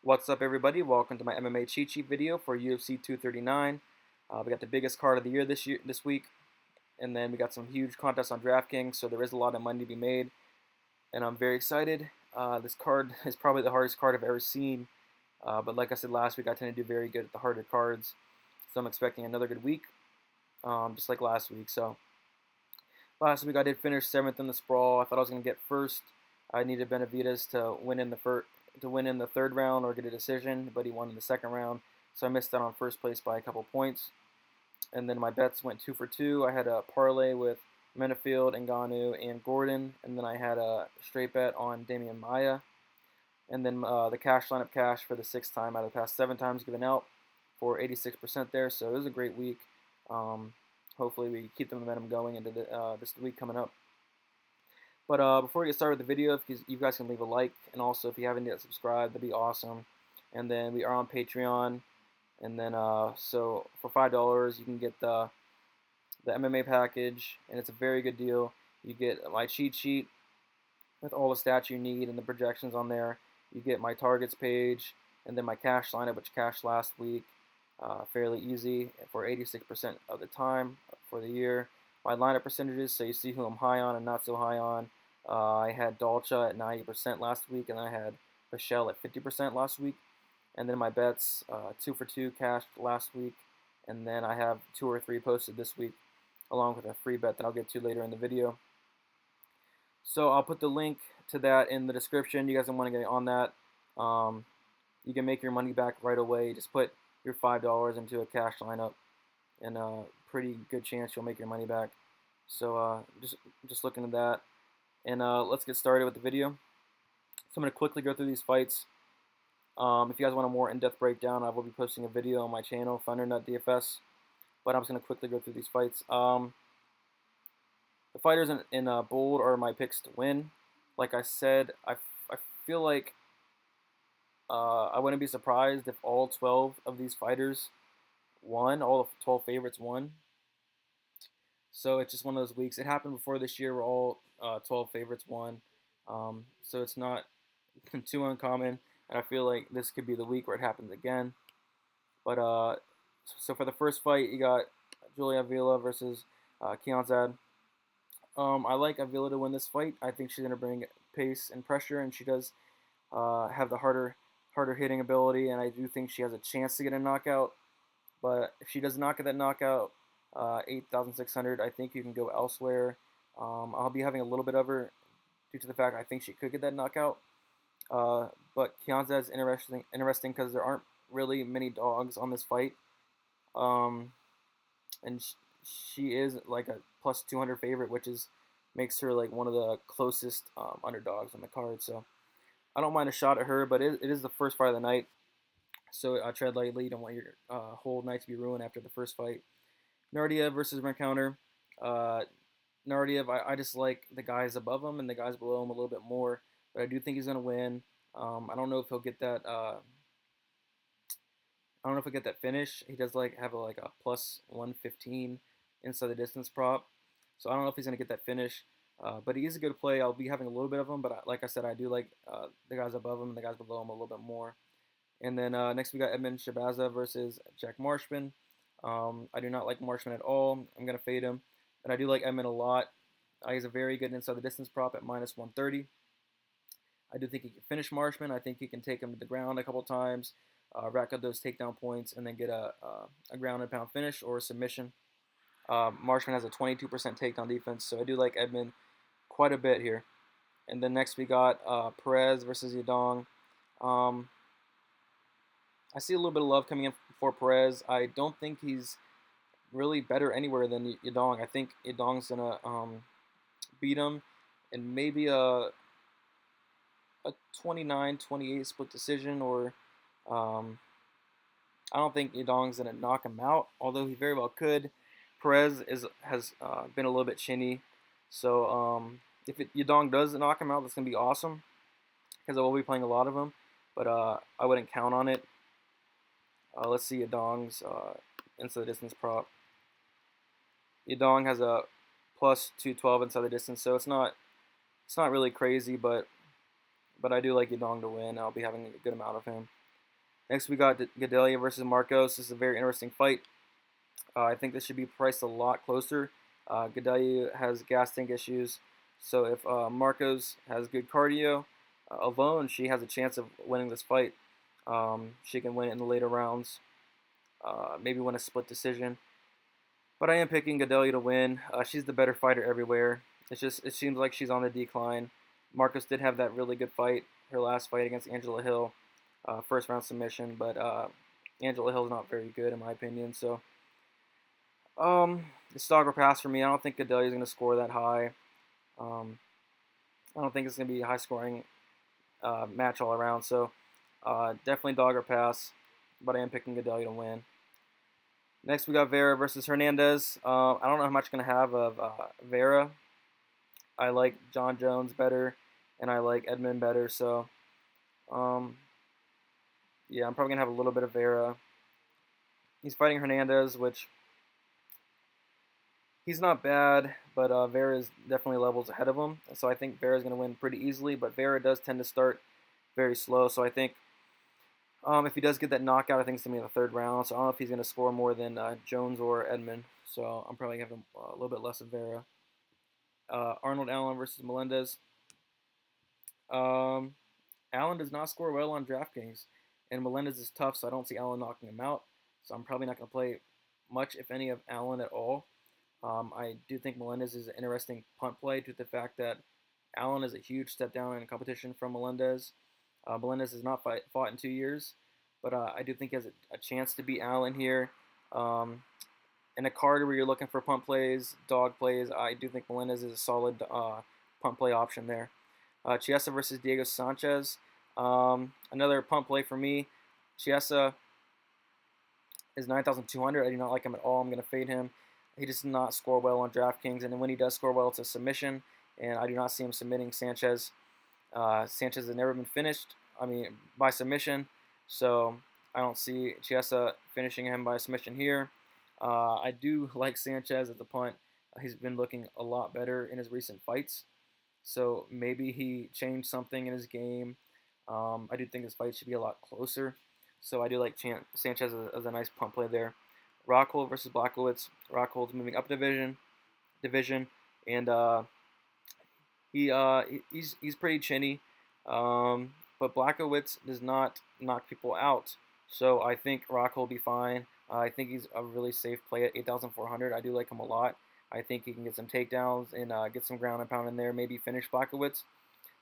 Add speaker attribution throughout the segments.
Speaker 1: What's up, everybody? Welcome to my MMA cheat sheet video for UFC 239. We got the biggest card of the year this week, and then we got some huge contests on DraftKings, so there is a lot of money to be made, and I'm very excited. This card is probably the hardest card I've ever seen, but like I said last week, I tend to do very good at the harder cards, so I'm expecting another good week, just like last week. So last week I did finish 7th in the sprawl. I thought I was going to get first. I needed Benavidez to win in the third round or get a decision, but he won in the second round, so I missed out on first place by a couple points. And then my bets went 2 for 2. I had a parlay with Menafield, Ngannou, and Gordon, and then I had a straight bet on Damian Maya. And then the cash lineup cash for the sixth time out of the past 7 times given out for 86% there. So it was a great week. Hopefully we keep the momentum going into this week coming up. But before we get started with the video, if you guys can leave a like, and also if you haven't yet subscribed, that'd be awesome. And then we are on Patreon, and then so for $5 you can get the MMA package, and it's a very good deal. You get my cheat sheet with all the stats you need and the projections on there. You get my targets page, and then my cash lineup, which cashed last week, fairly easy for 86% of the time for the year. My lineup percentages, so you see who I'm high on and not so high on. I had Dolce at 90% last week, and I had Michelle at 50% last week. And then my bets, 2 for 2 cashed last week, and then I have 2 or 3 posted this week, along with a free bet that I'll get to later in the video. So I'll put the link to that in the description. You guys don't want to get on that. You can make your money back right away. Just put your $5 into a cash lineup, and pretty good chance you'll make your money back. So just look into that. And let's get started with the video. So I'm going to quickly go through these fights. If you guys want a more in-depth breakdown, I will be posting a video on my channel, Thundernut DFS. But I'm just going to quickly go through these fights. The fighters in bold are my picks to win. Like I said, I feel like I wouldn't be surprised if all 12 of these fighters won, all the 12 favorites won. So it's just one of those weeks. It happened before this year where all 12 favorites won. So it's not too uncommon. And I feel like this could be the week where it happens again. But so for the first fight, you got Julia Avila versus Kianzad. I like Avila to win this fight. I think she's going to bring pace and pressure, and she does have the harder hitting ability, and I do think she has a chance to get a knockout. But if she does not get that knockout, 8,600, I think you can go elsewhere. I'll be having a little bit of her due to the fact I think she could get that knockout. But Kianza is interesting because there aren't really many dogs on this fight. And she is like a plus 200 favorite, which makes her like one of the closest underdogs on the card. So I don't mind a shot at her, but it is the first fight of the night. So I tread lightly. You don't want your whole night to be ruined after the first fight. Nardiev versus Rencounter. Nardiev, I just like the guys above him and the guys below him a little bit more, but I do think he's going to win. I don't know if he'll get that. I don't know if he'll get that finish. He does have a plus 115 inside the distance prop, so I don't know if he's going to get that finish. But he is a good play. I'll be having a little bit of him, but like I said, I do like the guys above him and the guys below him a little bit more. And then next we got Edmund Shabaza versus Jack Marshman. I do not like Marshman at all. I'm going to fade him. But I do like Edmund a lot. He's a very good inside the distance prop at minus 130. I do think he can finish Marshman. I think he can take him to the ground a couple times, rack up those takedown points, and then get a ground and pound finish or a submission. Marshman has a 22% takedown defense, so I do like Edmund quite a bit here. And then next we got Perez versus Yadong. I see a little bit of love coming in for Perez. I don't think he's really better anywhere than Yadong. I think Yadong's gonna beat him in maybe a 29-28 split decision, or I don't think Yadong's gonna knock him out, although he very well could. Perez has been a little bit chinny, so if Yadong does knock him out, that's gonna be awesome because I will be playing a lot of him, but I wouldn't count on it. Let's see Yadong's inside the distance prop. Yadong has a plus 212 inside the distance, so it's not really crazy, but I do like Yadong to win. I'll be having a good amount of him. Next, we got Gadelha versus Marcos. This is a very interesting fight. I think this should be priced a lot closer. Gadelha has gas tank issues, so if Marcos has good cardio alone, she has a chance of winning this fight. She can win it in the later rounds, maybe win a split decision. But I am picking Gadelha to win. She's the better fighter everywhere. It seems like she's on the decline. Marcos did have that really good fight, her last fight against Angela Hill, first round submission, but Angela Hill's not very good in my opinion. So it's dog or pass for me. I don't think Gadelha is going to score that high. Um, I don't think it's going to be a high scoring match all around. So definitely dog or pass, but I am picking Gadelha to win. Next, we got Vera versus Hernandez. I don't know how much I'm going to have of Vera. I like John Jones better, and I like Edmund better. So, yeah, I'm probably going to have a little bit of Vera. He's fighting Hernandez, which he's not bad, but Vera is definitely levels ahead of him. So I think Vera is going to win pretty easily, but Vera does tend to start very slow. So I think if he does get that knockout, I think it's going to be in the third round. So I don't know if he's going to score more than Jones or Edmund. So I'm probably going to have a little bit less of Vera. Arnold Allen versus Melendez. Allen does not score well on DraftKings, and Melendez is tough, so I don't see Allen knocking him out. So I'm probably not going to play much, if any, of Allen at all. I do think Melendez is an interesting punt play due to the fact that Allen is a huge step down in competition from Melendez. Melendez has not fought in 2 years, but I do think he has a chance to beat Allen here. In a card where you're looking for punt plays, dog plays, I do think Melendez is a solid punt play option there. Chiesa versus Diego Sanchez. Another punt play for me. Chiesa is 9,200. I do not like him at all. I'm going to fade him. He does not score well on DraftKings, and when he does score well, it's a submission, and I do not see him submitting Sanchez. Sanchez has never been finished, by submission, so I don't see Chiesa finishing him by submission here. I do like Sanchez at the punt. He's been looking a lot better in his recent fights, so maybe he changed something in his game. I do think his fight should be a lot closer, so I do like Sanchez as a nice punt play there. Rockhold versus Blachowicz. Rockhold's moving up division, and he's pretty chinny, but Blachowicz does not knock people out, so I think Rockhold will be fine. I think he's a really safe play at 8,400. I do like him a lot. I think he can get some takedowns and get some ground and pound in there, maybe finish Blachowicz.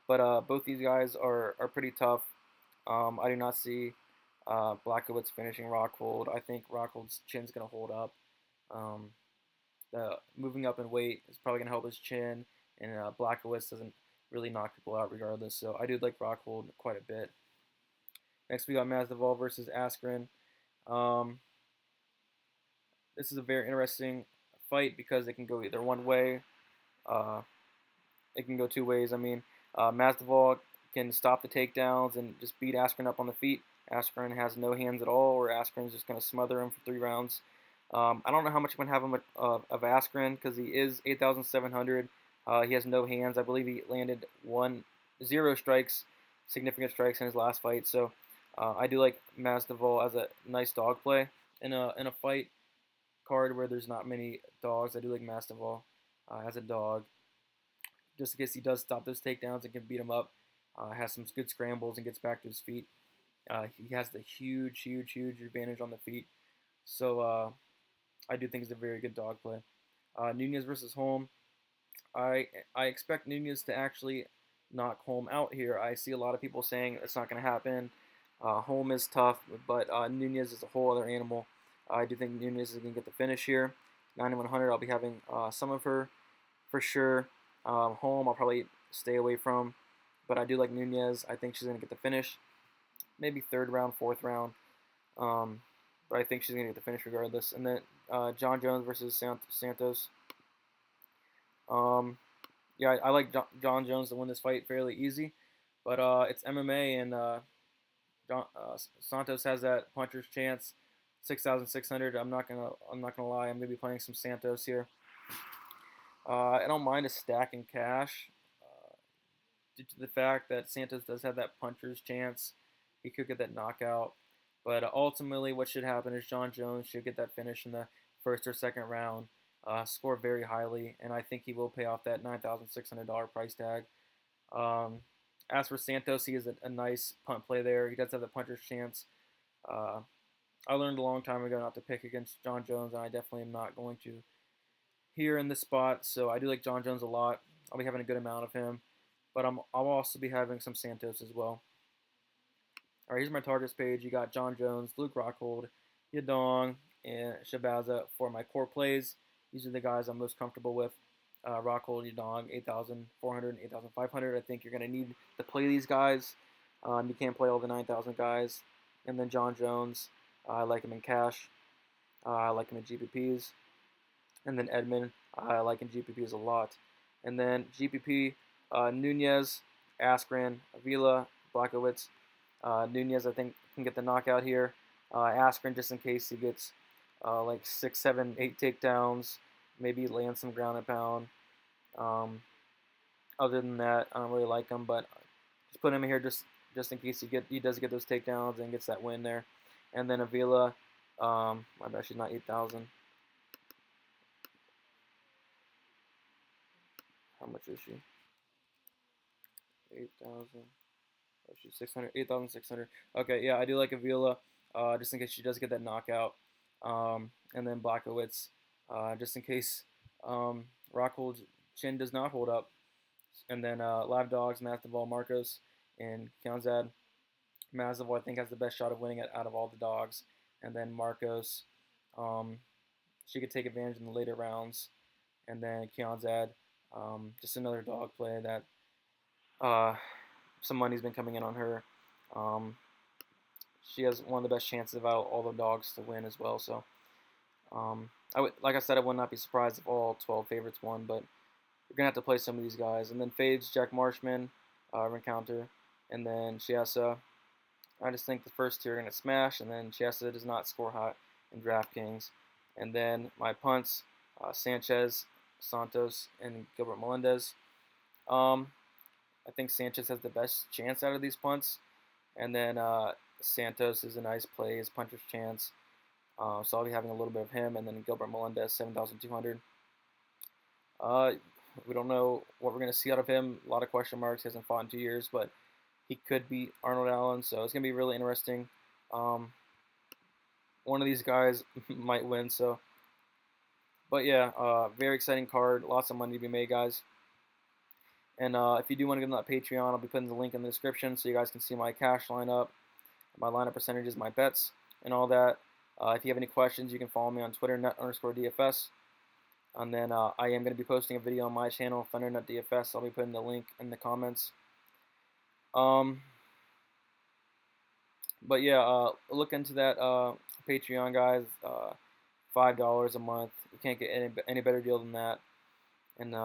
Speaker 1: But both these guys are pretty tough. I do not see Blachowicz finishing Rockhold. I think Rockhold's chin's going to hold up. Moving up in weight is probably going to help his chin, and Blachowicz doesn't really knock people out regardless. So I do like Rockhold quite a bit. Next, we got Masvidal versus Askren. This is a very interesting fight because it can go either one way. It can go two ways. Masvidal can stop the takedowns and just beat Askren up on the feet. Askren has no hands at all, or Askren's just going to smother him for 3 rounds. I don't know how much I'm going to have him of Askren because he is 8,700. He has no hands. I believe he landed 0 strikes, significant strikes in his last fight. So I do like Masvidal as a nice dog play in a fight card where there's not many dogs. I do like Masvidal as a dog, just in case he does stop those takedowns and can beat him up. Has some good scrambles and gets back to his feet. He has the huge advantage on the feet. So I do think it's a very good dog play. Nunez versus Holm. I expect Nunez to actually knock Holm out here. I see a lot of people saying it's not going to happen. Holm is tough, but Nunez is a whole other animal. I do think Nunez is going to get the finish here. 9,100, I'll be having some of her for sure. Holm, I'll probably stay away from, but I do like Nunez. I think she's going to get the finish. Maybe 3rd round, 4th round. But I think she's going to get the finish regardless. And then John Jones versus Santos. Yeah, I like John Jones to win this fight fairly easy. But it's MMA, and Santos has that puncher's chance. 6,600. I'm not gonna lie. I'm gonna be playing some Santos here. I don't mind a stack in cash due to the fact that Santos does have that puncher's chance. He could get that knockout, But ultimately, what should happen is John Jones should get that finish in the first or second round, score very highly, and I think he will pay off that $9,600 price tag. Um, as for Santos, he is a nice punt play there. He does have the puncher's chance. Uh, I learned a long time ago not to pick against John Jones, and I definitely am not going to here in this spot. So I do like John Jones a lot. I'll be having a good amount of him, but I'll also be having some Santos as well. All right, here's my targets page. You got John Jones, Luke Rockhold, Yadong, and Shabaza for my core plays. These are the guys I'm most comfortable with. Rockhold, Yadong, 8,400 and 8,500. I think you're going to need to play these guys. You can't play all the 9,000 guys. And then John Jones, I like him in cash. I like him in GPPs. And then Edmund, I like in GPPs a lot. And then GPP, Nunez, Askren, Avila, Blackowitz. Nunez, I think, can get the knockout here. Askren, just in case he gets like 6, 7, 8 takedowns, maybe land some ground and pound. Other than that, I don't really like him, but just put him here just in case he does get those takedowns and gets that win there. And then Avila, I bet she's not 8,000. How much is she? 8,000. Oh, she's 600. 8,600. Okay, yeah, I do like Avila, just in case she does get that knockout. And then Blackowitz, just in case Rockhold's chin does not hold up. And then Live Dogs, Masvidal, Marcos, and Kionzad. Masvidal, I think, has the best shot of winning it out of all the dogs. And then Marcos, she could take advantage in the later rounds. And then Kionzad, just another dog play that some money's been coming in on her. She has one of the best chances of out all the dogs to win as well. So, like I said, I would not be surprised if all 12 favorites won, but you're gonna have to play some of these guys. And then fades Jack Marshman, Rencounter, and then Chiesa. I just think the first two are gonna smash, and then Chiesa does not score hot in DraftKings. And then my punts, Sanchez, Santos, and Gilbert Melendez. I think Sanchez has the best chance out of these punts, and then Santos is a nice play, his puncher's chance. So I'll be having a little bit of him, and then Gilbert Melendez, 7,200. We don't know what we're going to see out of him. A lot of question marks. He hasn't fought in 2 years, but he could beat Arnold Allen, so it's going to be really interesting. One of these guys might win, so. But yeah, very exciting card. Lots of money to be made, guys. And if you do want to get on that Patreon, I'll be putting the link in the description so you guys can see my cash lineup, my lineup percentages, my bets, and all that. If you have any questions, you can follow me on Twitter, net_DFS. And then I am going to be posting a video on my channel, ThunderNutDFS. I'll be putting the link in the comments. But yeah, look into that Patreon, guys. $5 a month. You can't get any better deal than that. And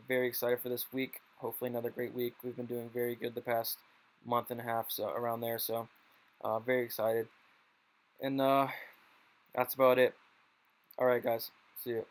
Speaker 1: very excited for this week. Hopefully another great week. We've been doing very good the past month and a half, so around there. So very excited. And that's about it. All right, guys. See you.